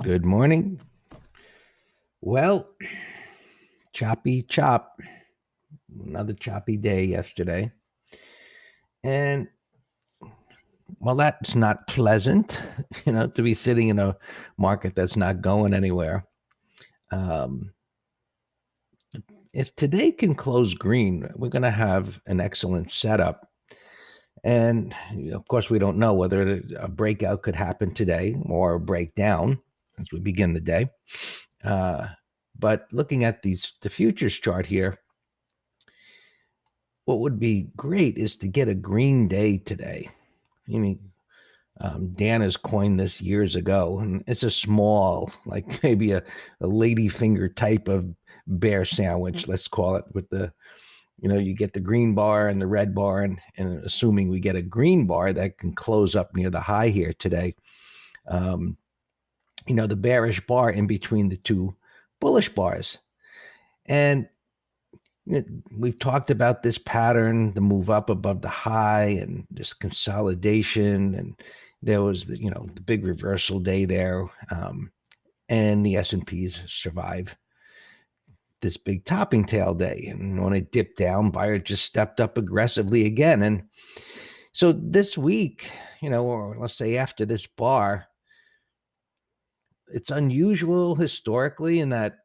Good morning. Well, choppy chop. Another choppy day yesterday. And well, that's not pleasant, to be sitting in a market that's not going anywhere. Um, if today can close green, we're going to have an excellent setup. And of course, we don't know whether a breakout could happen today or a breakdown as we begin the day. But looking at the futures chart here, what would be great is to get a green day today. You know, Dan has coined this years ago, and it's a small, like maybe a lady finger type of bear sandwich, let's call it, with the, you get the green bar and the red bar, and assuming we get a green bar that can close up near the high here today, the bearish bar in between the two bullish bars. And we've talked about this pattern, the move up above the high and this consolidation. And there was the big reversal day there. And the S&Ps survive this big topping tail day. And when it dipped down, buyer just stepped up aggressively again. And so this week, or let's say after this bar, it's unusual historically in that,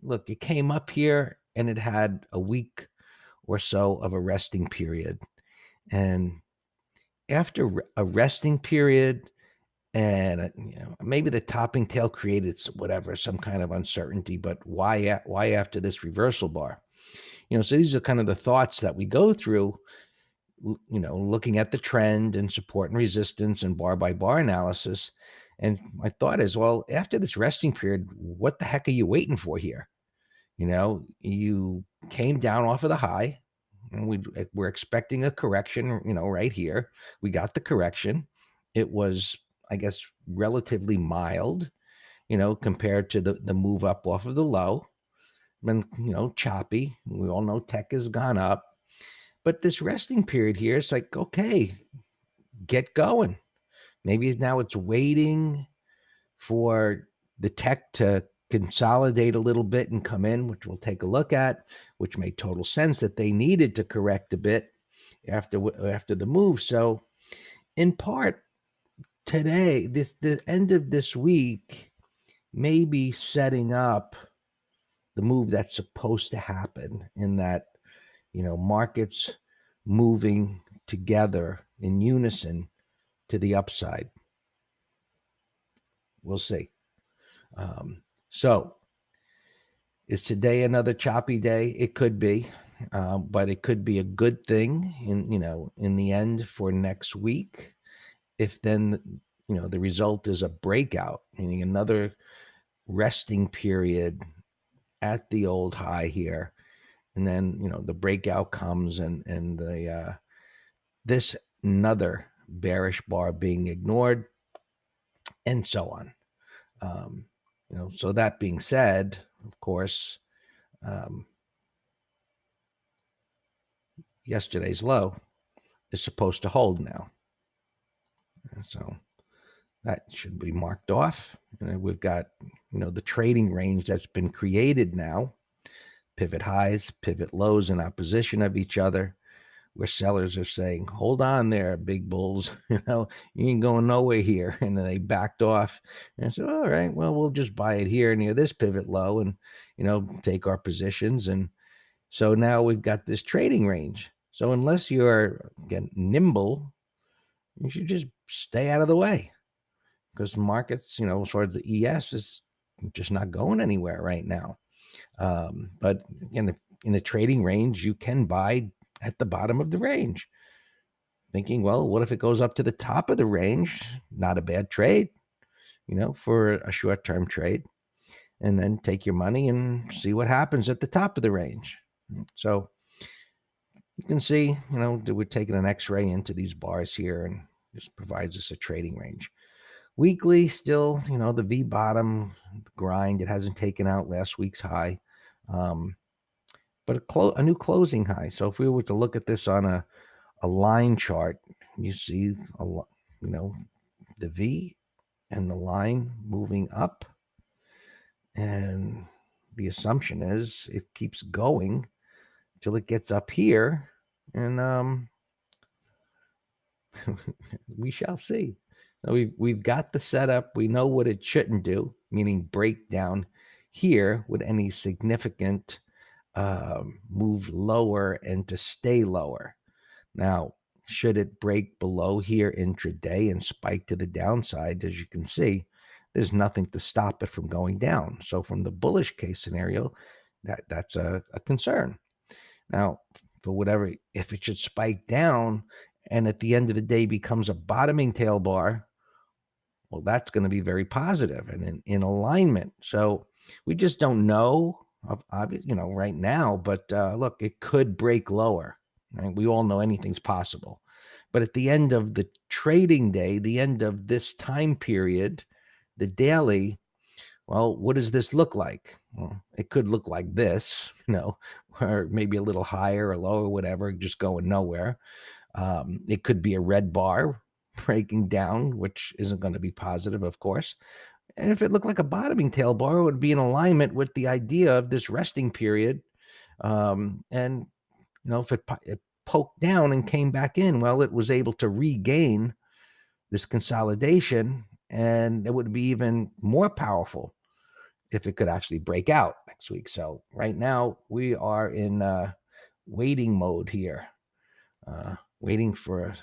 look, it came up here and it had a week or so of a resting period. And after a resting period and maybe the topping tail created some kind of uncertainty, but why after this reversal bar? So these are kind of the thoughts that we go through, looking at the trend and support and resistance and bar by bar analysis. And my thought is, well, after this resting period, what the heck are you waiting for here? You came down off of the high, and we're expecting a correction, right here. We got the correction. It was, I guess, relatively mild, compared to the move up off of the low. And, choppy. We all know tech has gone up. But this resting period here, it's like, okay, get going. Maybe now it's waiting for the tech to consolidate a little bit and come in, which we'll take a look at, which made total sense that they needed to correct a bit after the move. So in part today, the end of this week may be setting up the move that's supposed to happen, in that, markets moving together in unison to the upside. We'll see. So is today another choppy day? It could be, but it could be a good thing in the end for next week. If then, the result is a breakout, meaning another resting period at the old high here. And then, the breakout comes and this another bearish bar being ignored, and so on. So that being said, of course, yesterday's low is supposed to hold now. So that should be marked off. And we've got, the trading range that's been created now, pivot highs, pivot lows in opposition of each other, where sellers are saying, hold on there, big bulls, you ain't going nowhere here. And then they backed off and said, all right, well, we'll just buy it here near this pivot low and, take our positions. And so now we've got this trading range. So unless you're, again, nimble, you should just stay out of the way, because markets, as far as the ES, is just not going anywhere right now. But again, in the trading range, you can buy at the bottom of the range, thinking, well, what if it goes up to the top of the range? Not a bad trade, for a short-term trade, and then take your money and see what happens at the top of the range. So you can see, that we're taking an X-ray into these bars here, and this provides us a trading range. Weekly, still, the V bottom grind. It hasn't taken out last week's high, but a new closing high. So if we were to look at this on a line chart, you see the V and the line moving up. And the assumption is it keeps going till it gets up here. And we shall see. Now we've got the setup. We know what it shouldn't do, meaning break down here with any significant move lower and to stay lower. Now, should it break below here intraday and spike to the downside, as you can see, there's nothing to stop it from going down. So from the bullish case scenario, that's a concern. Now, for whatever, if it should spike down and at the end of the day becomes a bottoming tail bar, well, that's going to be very positive and in alignment. So we just don't know, right now. But look, it could break lower. Right? We all know anything's possible. But at the end of the trading day, the end of this time period, the daily, well, what does this look like? Well, it could look like this, or maybe a little higher or lower, whatever, just going nowhere. It could be a red bar breaking down, which isn't going to be positive, of course. And if it looked like a bottoming tail bar, it would be in alignment with the idea of this resting period. And if it poked down and came back in, well, it was able to regain this consolidation, and it would be even more powerful if it could actually break out next week. So right now we are in waiting mode here, waiting for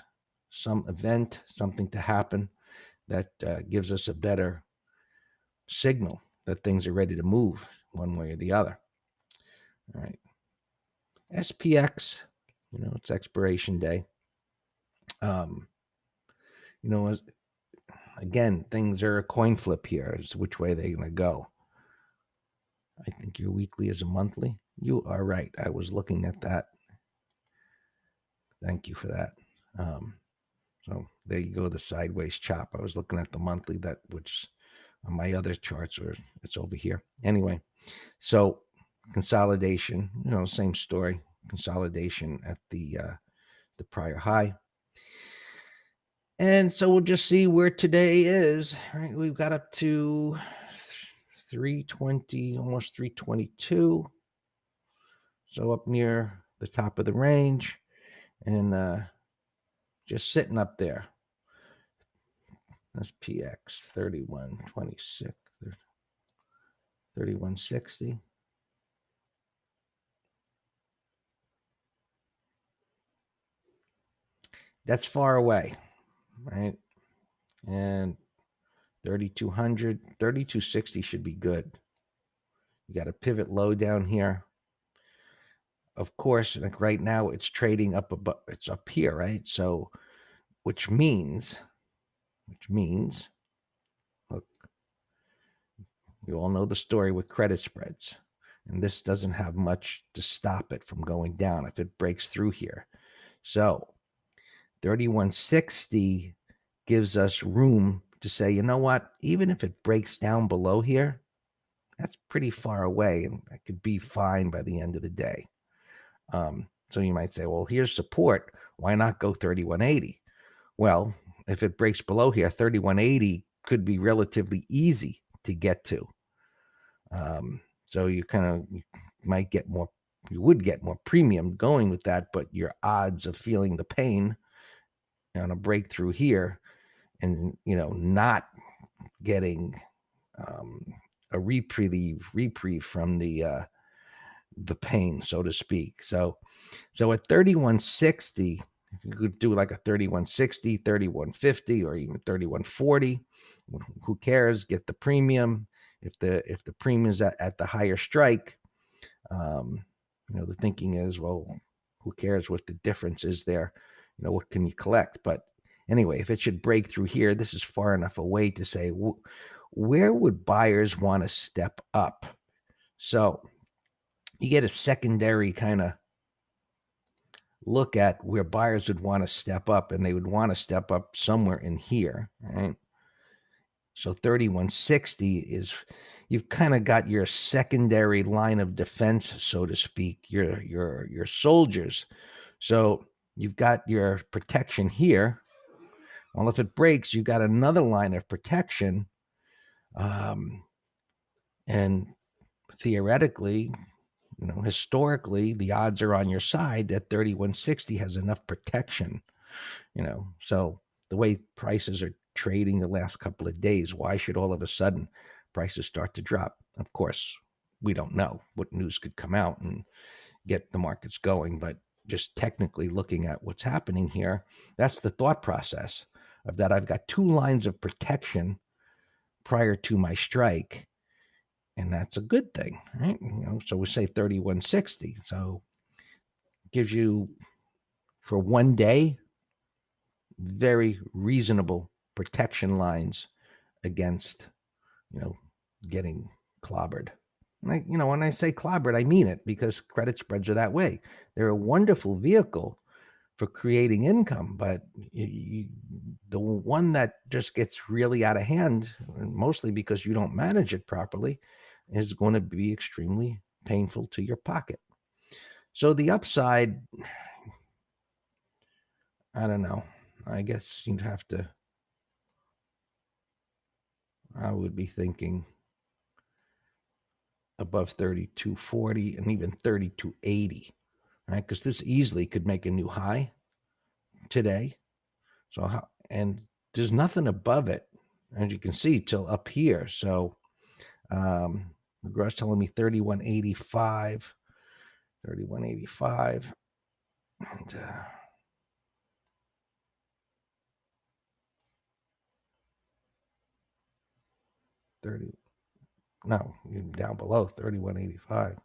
some event, something to happen that gives us a better signal that things are ready to move one way or the other. All right. SPX, it's expiration day. Again, things are a coin flip here as to which way they're going to go. I think your weekly is a monthly. You are right. I was looking at that. Thank you for that. So there you go, the sideways chop. I was looking at the monthly, which on my other charts, it's over here. Anyway, so consolidation, same story. Consolidation at the prior high. And so we'll just see where today is. Right, we've got up to 320, almost 322. So up near the top of the range, and just sitting up there. That's PX 3126, 3160. That's far away, right? And 3200, 3260 should be good. You got a pivot low down here. Of course, like right now it's trading up above, it's up here, right? So, which means, look, you all know the story with credit spreads. And this doesn't have much to stop it from going down if it breaks through here. So 3160 gives us room to say, you know what, even if it breaks down below here, that's pretty far away and I could be fine by the end of the day. So you might say, well, here's support. Why not go 3180? Well, if it breaks below here, 3180 could be relatively easy to get to. So you might get more, you would get more premium going with that, but your odds of feeling the pain on a breakthrough here and, not getting a reprieve from the pain, so to speak. So at 3160, if you could do like a 3160, 3150, or even 3140, who cares? Get the premium. If the premium is at the higher strike, the thinking is, well, who cares what the difference is there? What can you collect? But anyway, if it should break through here, this is far enough away to say, where would buyers want to step up? So you get a secondary kind of look at where buyers would want to step up, and they would want to step up somewhere in here, right? So 3160 is, you've kind of got your secondary line of defense, so to speak, your soldiers. So you've got your protection here, Well, if it breaks, you got another line of protection. And theoretically, historically, the odds are on your side that 3160 has enough protection, So the way prices are trading the last couple of days, why should all of a sudden prices start to drop? Of course, we don't know what news could come out and get the markets going, but just technically looking at what's happening here, that's the thought process of that. I've got two lines of protection prior to my strike, and that's a good thing, right? So we say 3160. So gives you, for one day, very reasonable protection lines against, getting clobbered. When I say clobbered, I mean it, because credit spreads are that way. They're a wonderful vehicle for creating income, but the one that just gets really out of hand, mostly because you don't manage it properly, is going to be extremely painful to your pocket. So the upside, I don't know. I guess you'd have to, I would be thinking above 3240 and even 3280, right? Because this easily could make a new high today. So and there's nothing above it, as you can see, till up here. So McGraw's telling me 3185, 3185, and 30. No, you're down below 3185.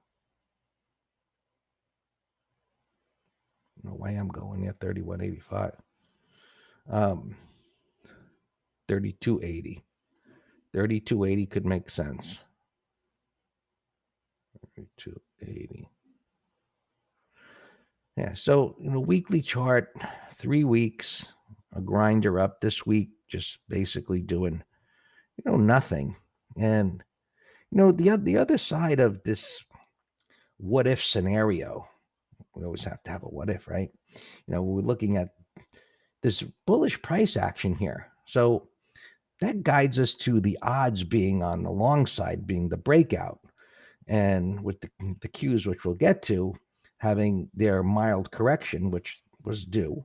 No way I'm going at 3185. 3280. 3280 could make sense. 3280. Yeah, so weekly chart, 3 weeks, a grinder up this week, just basically doing nothing. And the other side of this what if scenario, we always have to have a what if, right? We're looking at this bullish price action here. So that guides us to the odds being on the long side, being the breakout. And with the cues, which we'll get to, having their mild correction, which was due.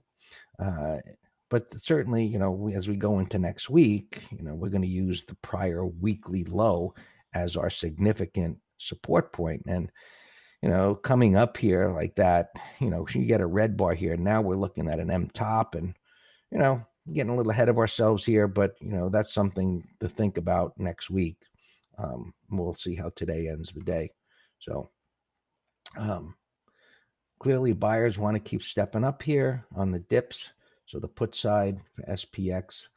But certainly, as we go into next week, we're going to use the prior weekly low as our significant support point. And, coming up here like that, you get a red bar here. Now we're looking at an M top, and, getting a little ahead of ourselves here, but, that's something to think about next week. We'll see how today ends the day. So, clearly buyers want to keep stepping up here on the dips. So the put side for SPX,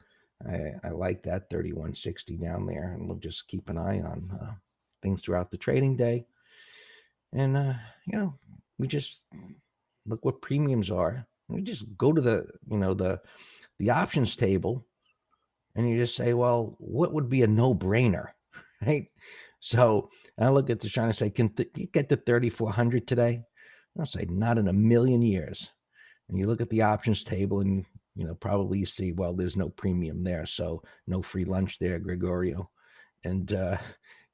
I like that 3160 down there, and we'll just keep an eye on things throughout the trading day. And we just look what premiums are. We just go to the options table, and you just say, well, what would be a no-brainer, right? So I look at this trying to say, can you get to 3,400 today? I'll say not in a million years. And you look at the options table, and probably you see, well, there's no premium there, so no free lunch there, Gregorio. And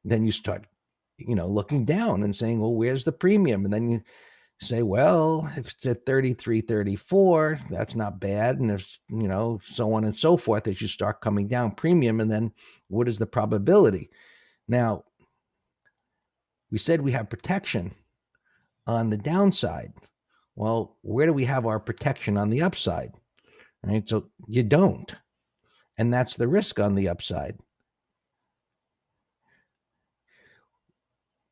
then you start looking down and saying, well, where's the premium? And then you say, well, if it's at 33, 34, that's not bad. And if so on and so forth, as you start coming down premium, and then what is the probability? Now, we said we have protection on the downside. Well, where do we have our protection on the upside? Right? So you don't. And that's the risk on the upside.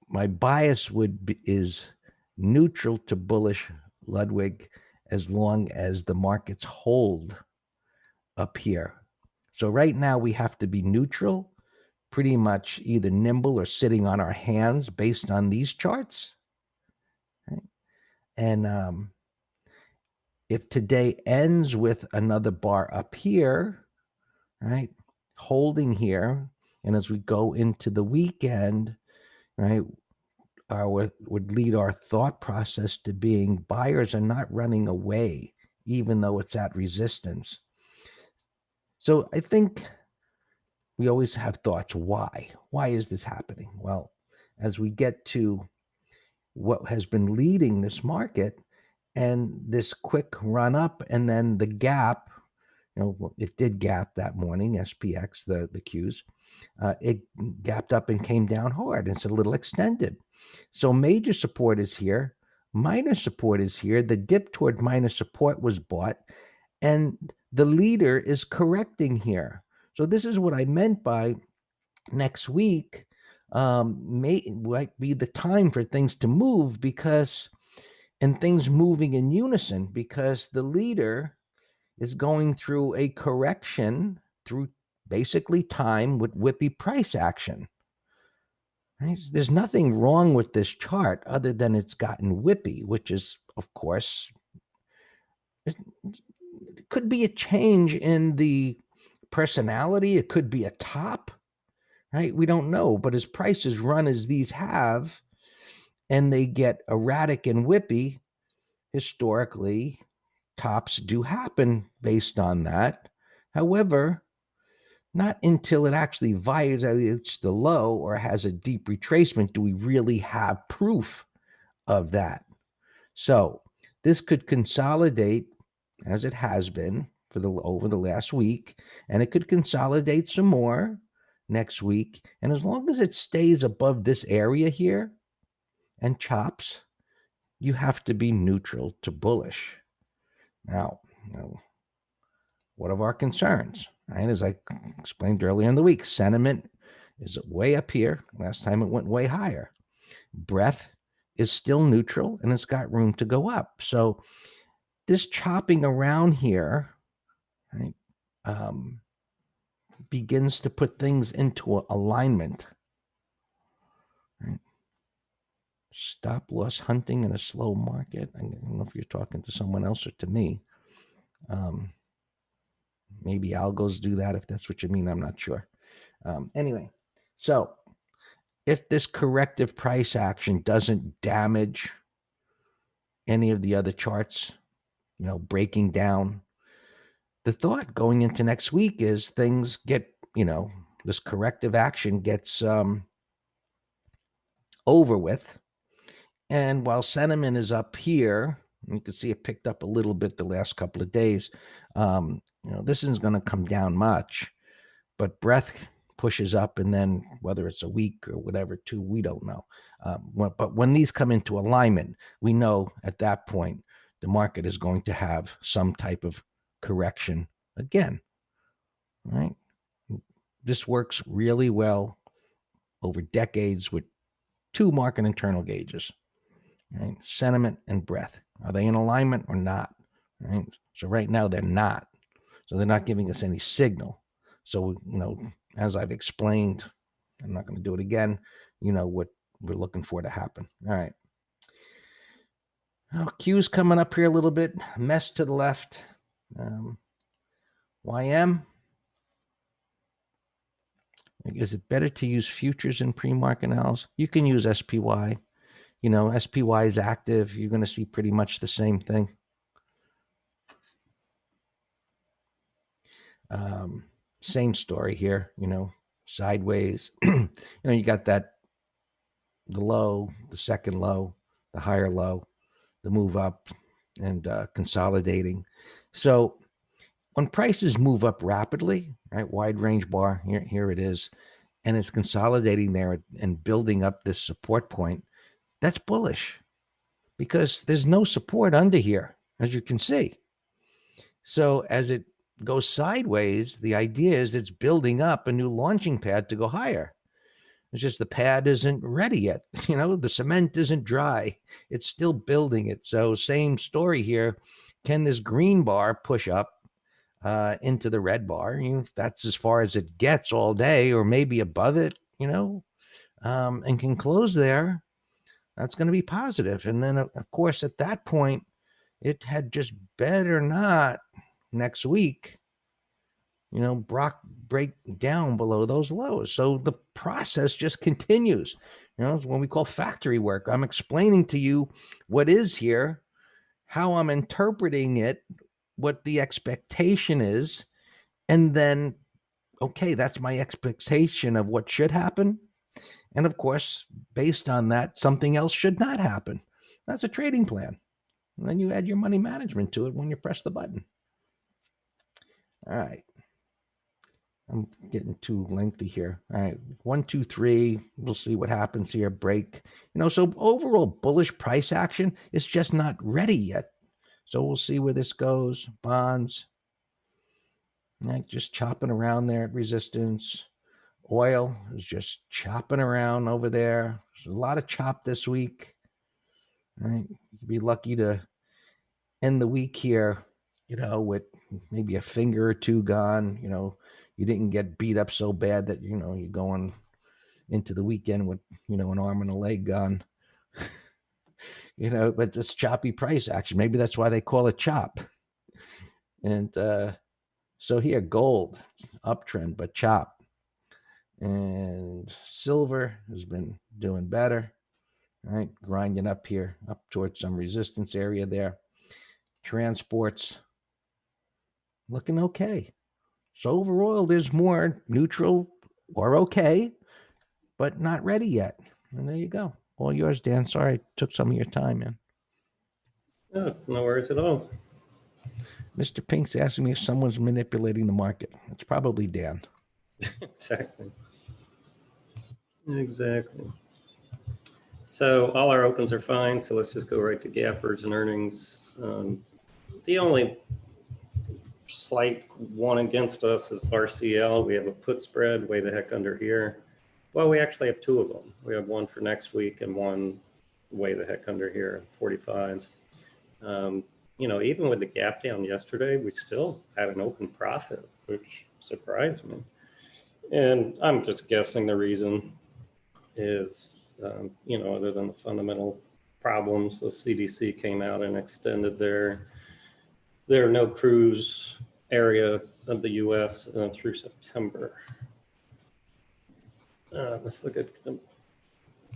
My bias is neutral to bullish, Ludwig, as long as the markets hold up here. So right now we have to be neutral, pretty much either nimble or sitting on our hands based on these charts. Right? And if today ends with another bar up here, right, holding here, and as we go into the weekend, right, would lead our thought process to being buyers are not running away, even though it's at resistance. So I think we always have thoughts. Why? Why is this happening? Well, as we get to what has been leading this market and this quick run up and then the gap, it did gap that morning, SPX, the Qs, it gapped up and came down hard. It's a little extended. So major support is here. Minor support is here. The dip toward minor support was bought, and the leader is correcting here. So this is what I meant by next week might be the time for things to move and things moving in unison, because the leader is going through a correction through basically time with whippy price action. Right? There's nothing wrong with this chart other than it's gotten whippy, which is, of course, it could be a change in the personality. It could be a top, right? We don't know. But as prices run as these have, and they get erratic and whippy, historically, tops do happen based on that. However, not until it actually violates the low or has a deep retracement do we really have proof of that. So this could consolidate, as it has been over the last week, and it could consolidate some more next week. And as long as it stays above this area here and chops, you have to be neutral to bullish. Now, what are our concerns? Right? As I explained earlier in the week, sentiment is way up here. Last time it went way higher. Breadth is still neutral, and it's got room to go up. So this chopping around here, right, begins to put things into alignment. Right? Stop loss hunting in a slow market. I don't know if you're talking to someone else or to me. Maybe algos do that, if that's what you mean. I'm not sure. Anyway, so if this corrective price action doesn't damage any of the other charts, breaking down, the thought going into next week is things get, this corrective action gets over with. And while sentiment is up here, you can see it picked up a little bit the last couple of days. This isn't going to come down much, but breadth pushes up, and then whether it's a week or whatever, two, we don't know. But when these come into alignment, we know at that point the market is going to have some type of correction again. Right? This works really well over decades with two market internal gauges. Right? Sentiment and breadth. Are they in alignment or not? Right? So right now they're not. So they're not giving us any signal. So, as I've explained, I'm not going to do it again. What we're looking for to happen. All right. Q's coming up here a little bit. Mess to the left. YM. Is it better to use futures in pre-market analysis? You can use SPY. SPY is active. You're going to see pretty much the same thing. Same story here, sideways. You got the low, the second low, the higher low, the move up, and consolidating. So when prices move up rapidly, right, wide range bar, here it is, and it's consolidating there and building up this support point, that's bullish because there's no support under here, as you can see. So as it goes sideways, the idea is it's building up a new launching pad to go higher. It's just the pad isn't ready yet. The cement isn't dry. It's still building it. So same story here. Can this green bar push up into the red bar? That's as far as it gets all day, or maybe above it, and can close there. That's going to be positive. And then, of course, at that point, it had just better not next week, break down below those lows. So the process just continues. It's what we call factory work. I'm explaining to you what is here, how I'm interpreting it, what the expectation is, And then, okay, that's my expectation of what should happen. And of course, based on that, something else should not happen. That's a trading plan. And then you add your money management to it when you press the button. All right. I'm getting too lengthy here. All right. 1, 2, 3. We'll see what happens here. Break. So overall bullish price action is just not ready yet. So we'll see where this goes. Bonds. Right, just chopping around there at resistance. Oil is just chopping around over there. There's a lot of chop this week. All right. You'd be lucky to end the week here, with maybe a finger or two gone. You didn't get beat up so bad that, you're going into the weekend with, an arm and a leg gone. But it's choppy price action. Maybe that's why they call it chop. And so here, gold, uptrend, but chop. And silver has been doing better. All right, grinding up here, up towards some resistance area there. Transports looking okay. So overall, there's more neutral or okay, but not ready yet. And there you go. All yours, Dan. Sorry I took some of your time, man. Oh, no worries at all. Mr. Pink's asking me if someone's manipulating the market. It's probably Dan. Exactly. So all our opens are fine. So let's just go right to gappers and earnings. The only slight one against us is RCL. We have a put spread way the heck under here. Well, we actually have two of them. We have one for next week and one way the heck under here, 45s. Even with the gap down yesterday, we still had an open profit, which surprised me. And I'm just guessing the reason is, other than the fundamental problems, the CDC came out and extended their no cruise area of the U.S. Through September. Let's look at the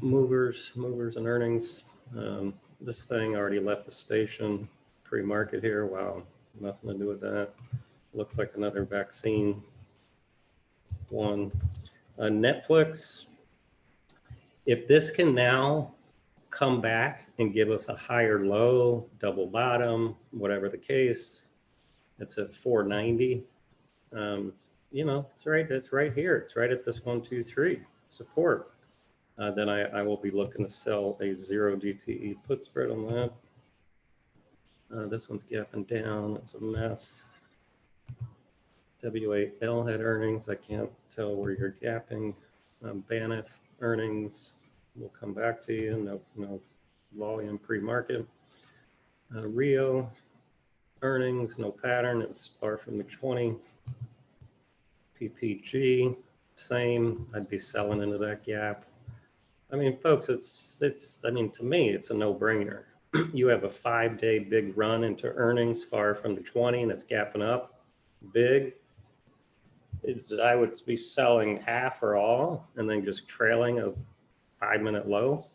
movers and earnings. This thing already left the station pre-market here. Wow, nothing to do with that. Looks like another vaccine one. Netflix, if this can now come back and give us a higher low, double bottom, whatever the case, it's at 490. It's right here. It's right at this 1, 2, 3 support. Then I will be looking to sell a 0 DTE put spread on that. This one's gapping down. It's a mess. W8L had earnings. I can't tell where you're gapping. Banif earnings. We'll come back to you. No volume pre-market. Rio earnings, no pattern. It's far from the 20. PPG, same. I'd be selling into that gap. I mean, folks, to me, it's a no-brainer. You have a 5-day big run into earnings far from the 20 and it's gapping up big. I would be selling half or all and then just trailing a 5-minute low.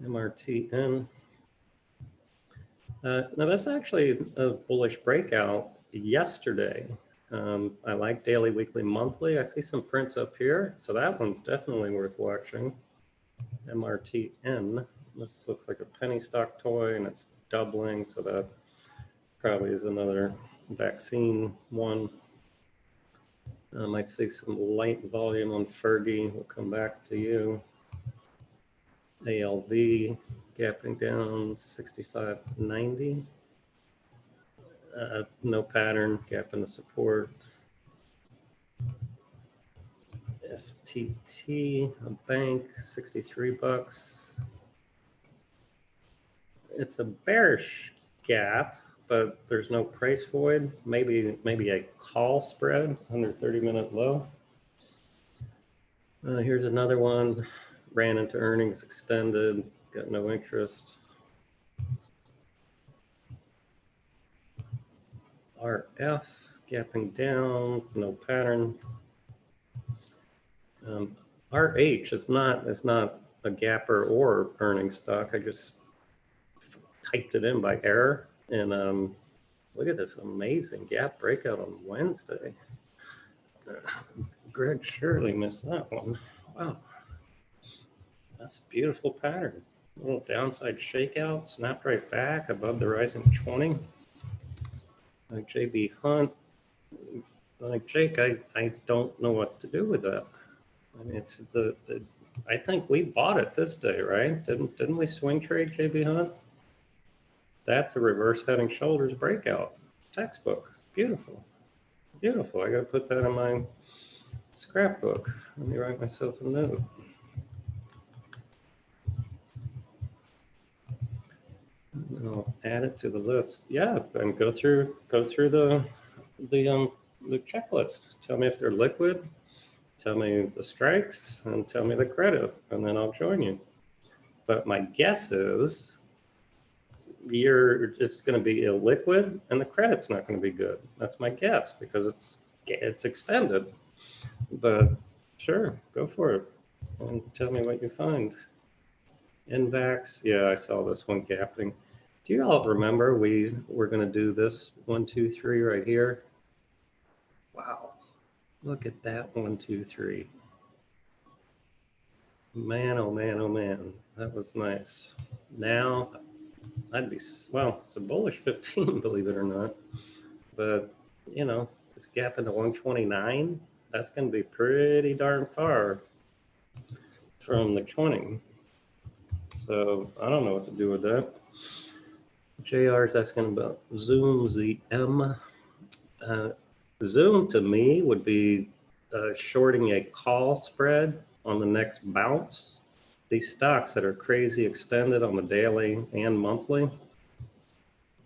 MRTN. Now that's actually a bullish breakout yesterday. I like daily, weekly, monthly. I see some prints up here. So that one's definitely worth watching. MRTN. This looks like a penny stock toy and it's doubling. So that probably is another vaccine one. I see some light volume on Fergie. We'll come back to you. ALV gapping down 65.90. No pattern, gap in the support. STT, a bank, 63 bucks. It's a bearish gap, but there's no price void. Maybe a call spread under 30-minute low. Here's another one. Ran into earnings extended, got no interest. RF gapping down, no pattern. RH is not a gapper or earnings stock. I just typed it in by error. And look at this amazing gap breakout on Wednesday. Greg surely missed that one. Wow. That's a beautiful pattern. A little downside shakeout, snapped right back above the rising 20. Like JB Hunt, like Jake, I don't know what to do with that. I mean, it's I think we bought it this day, right? Didn't we swing trade JB Hunt? That's a reverse head and shoulders breakout. Textbook. Beautiful. Beautiful. I got to put that in my scrapbook. Let me write myself a note. And I'll add it to the list. Yeah, and go through the checklist. Tell me if they're liquid. Tell me the strikes, and tell me the credit, and then I'll join you. But my guess is it's going to be illiquid, and the credit's not going to be good. That's my guess because it's extended. But sure, go for it, and tell me what you find. Invax, yeah, I saw this one gapping. Do you all remember we were going to do this 1, 2, 3 right here? Wow, look at that 1, 2, 3. Man, oh man, oh man, that was nice. Now, well, it's a bullish 15, believe it or not. But, you know, it's gapping to 129. That's going to be pretty darn far from the 20. So I don't know what to do with that. JR is asking about Zoom ZM. Zoom to me would be shorting a call spread on the next bounce. These stocks that are crazy extended on the daily and monthly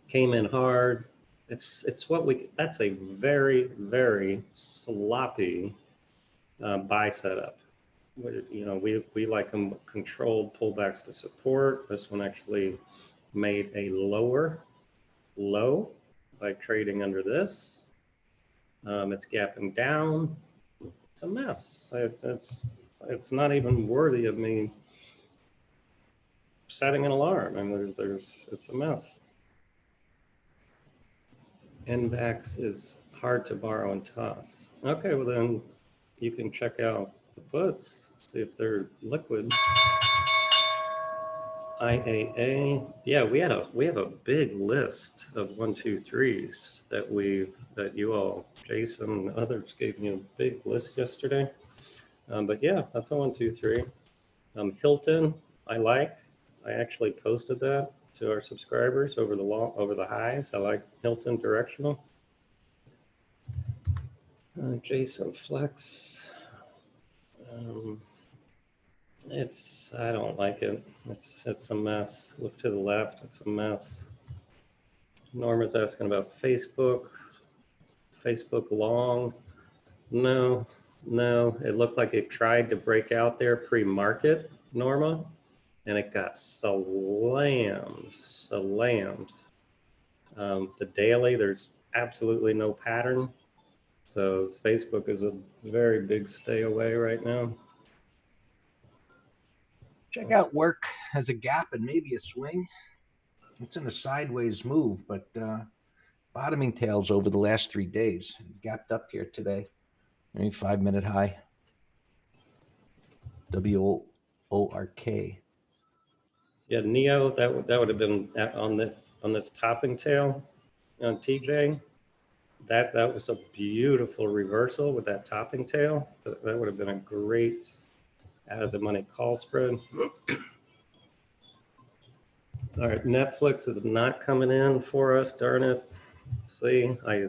came in hard. That's a very, very sloppy buy setup. We like them controlled pullbacks to support. This one actually made a lower low by trading under this. It's gapping down. It's a mess. It's not even worthy of me setting an alarm. I mean, it's a mess. Index is hard to borrow and toss. Okay, well then you can check out the puts, see if they're liquid. IAA, yeah, we have a big list of 1, 2, 3s that you all, Jason and others gave me a big list yesterday. But yeah, that's a 1, 2, 3. Hilton, I actually posted that to our subscribers over the highs. I like Hilton directional. Jason Flex. I don't like it. It's a mess. Look to the left, it's a mess. Norma's asking about Facebook. Facebook long. No, it looked like it tried to break out there pre-market, Norma, and it got slammed. The daily, there's absolutely no pattern. So Facebook is a very big stay away right now. Check out work as a gap and maybe a swing. It's in a sideways move, but bottoming tails over the last 3 days. Gapped up here today. 5-minute high. WORK. Yeah, Neo, that would have been on this topping tail on TJ. That was a beautiful reversal with that topping tail. That would have been a great out of the money call spread. All right, Netflix is not coming in for us, darn it. See, I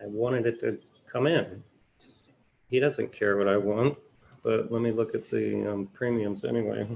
wanted it to come in. He doesn't care what I want, but let me look at the premiums anyway.